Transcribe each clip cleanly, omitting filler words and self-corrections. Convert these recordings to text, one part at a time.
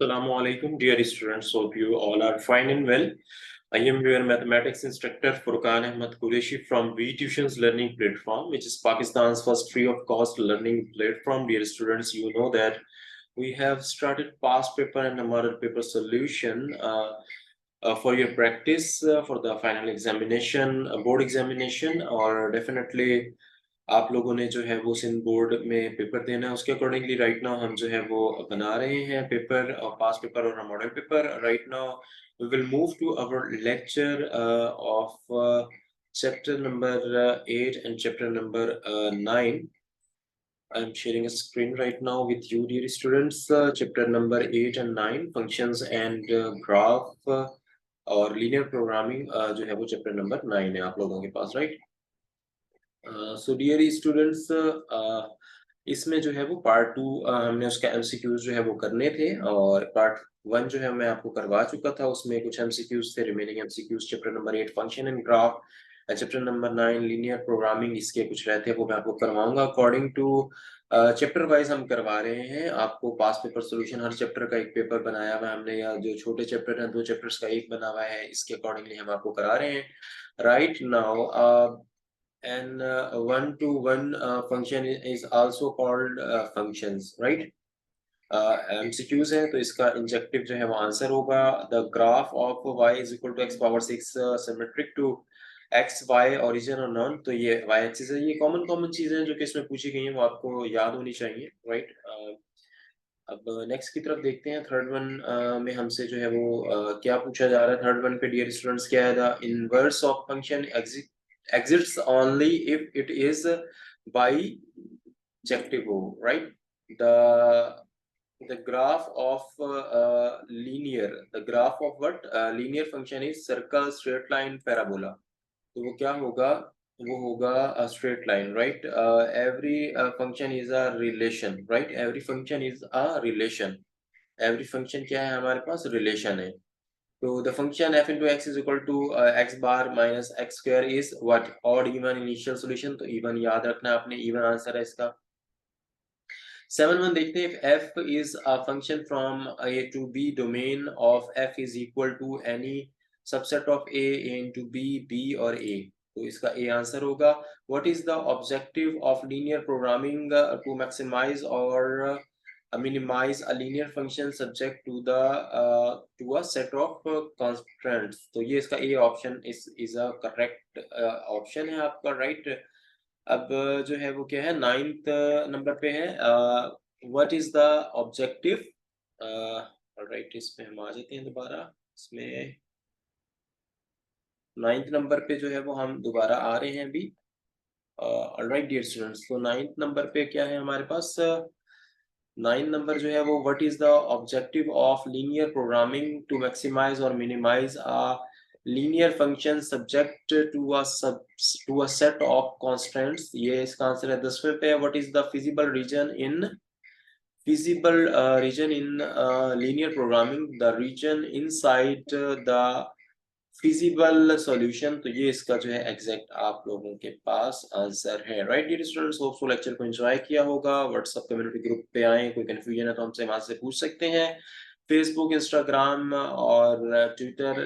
Assalamu alaikum, dear students. Hope you all are fine and well. I am your mathematics instructor Furqan Ahmad Qureshi from Vtuitions learning platform, which is Pakistan's first free of cost learning platform. Dear students, you know that we have started past paper and a model paper solution for your practice for the final examination, board examination, or definitely आप लोगों ने जो है वो Sindh board में paper देना है उसके अकॉर्डिंगली राइट नाउ हम जो है वो बना रहे हैं पेपर और पास पेपर और model paper right now we will move to our lecture of chapter number 8 and chapter number 9. I'm sharing a screen right now with you, dear students. Chapter number 8 and 9, functions and graph और linear programming जो है वो chapter number 9 है आप लोगों के पास, right? So dear students इसमें जो है वो पार्ट 2 हमने उसका एमसीक्यूज जो है वो करने थे और पार्ट 1 जो है मैं आपको करवा चुका था उसमें कुछ एमसीक्यूज थे remaining MCQs chapter number 8 function and graph chapter number 9 linear programming इसके कुछ रहते हैं वो मैं आपको करवाऊंगा अकॉर्डिंग टू चैप्टर वाइज हम करवा रहे हैं आपको पास पेपर सोल्यूशन हर चैप्टर का एक पेपर बनाया हुआ है हमने या जो छोटे चैप्टर हैं 2 चैप्टर्स का एक बना हुआ है इसके अकॉर्डिंगली हम आपको करा रहे हैं right now and one-to-one function is also called functions, right? MCQs है तो इसका इंजेक्टिव जो है वो आंसर होगा the graph of y is equal to x power 6 symmetric to x y origin और none तो ये y axis है ये कॉमन चीजें हैं जो कि इसमें पूछी गई हैं वो आपको याद होनी चाहिए राइट अब नेक्स्ट की तरफ देखते हैं थर्ड वन में हमसे जो है वो क्या पूछा जा रहा है थर्ड वन पे डियर स्टूडेंट्स क्या है the inverse of function exists only if it is bijective, right? The graph of the graph of what linear function is circle, straight line, parabola. तो वो क्या होगा वो होगा a straight line, right? Every function is a relation, right? Every function is a relation. Every function क्या है हमारे पास relation है So the function f into x is equal to x bar minus x square is what? Odd even initial solution. तो even याद रखना आपने even answer है इसका 7-1 देखते हैं if f is a function from a to b domain of f is equal to any subset of a into b और a तो इसका a आंसर होगा what is the objective of linear programming to maximize or minimize a linear function subject to the to a set of constraints तो ये इसका A option is a correct option है आपका right अब जो है वो क्या है 9th नंबर पे है what is the objective right इस पे हम आ जाते हैं दोबारा इसमें 9th नंबर पे जो है वो हम दोबारा आ रहे हैं अभी ऑलराइट डियर स्टूडेंट्स तो 9th नंबर पे क्या है हमारे पास 9 नंबर जो है वो what is the objective of linear programming to maximise और minimise a linear function subject to a set of constraints ये इसका आंसर है 10वें पे what is the feasible region in linear programming the region inside the feasible solution तो ये इसका जो है एग्जैक्ट आप लोगों के पास आंसर है right dear students hope so lecture को एंजॉय किया होगा व्हाट्सएप कम्युनिटी ग्रुप पे आए कोई कंफ्यूजन है तो हमसे वहां से पूछ सकते हैं फेसबुक इंस्टाग्राम और ट्विटर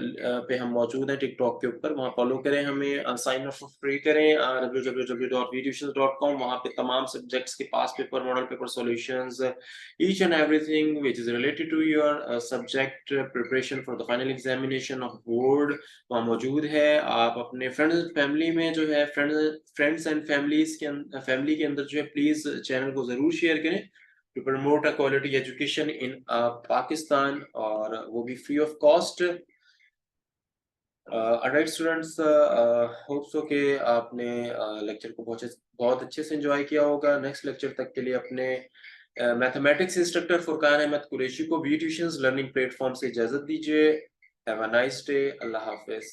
पे हम मौजूद हैं टिकटॉक के ऊपर वहां फॉलो करें हमें साइन अप फ्री करें www.vtuitions.com वहां पे तमाम सब्जेक्ट्स के पास paper model paper solutions each and everything which is related to your subject preparation for the final examination of board वहाँ मौजूद है आप अपने फ्रेंड्स फैमिली में जो है फ्रेंड्स एंड फैमिली के अंदर जो है प्लीज चैनल को जरूर शेयर करें to promote a quality education in Pakistan और वो भी free of cost alright students hope so कि आपने लेक्चर को बहुत अच्छे से एंजॉय किया होगा नेक्स्ट लेक्चर तक के लिए अपने मैथमेटिक्स इंस्ट्रक्टर फुरकान अहमद कुरैशी को Vtuitions लर्निंग प्लेटफॉर्म से इजाजत दीजिए have a nice day Allah Hafiz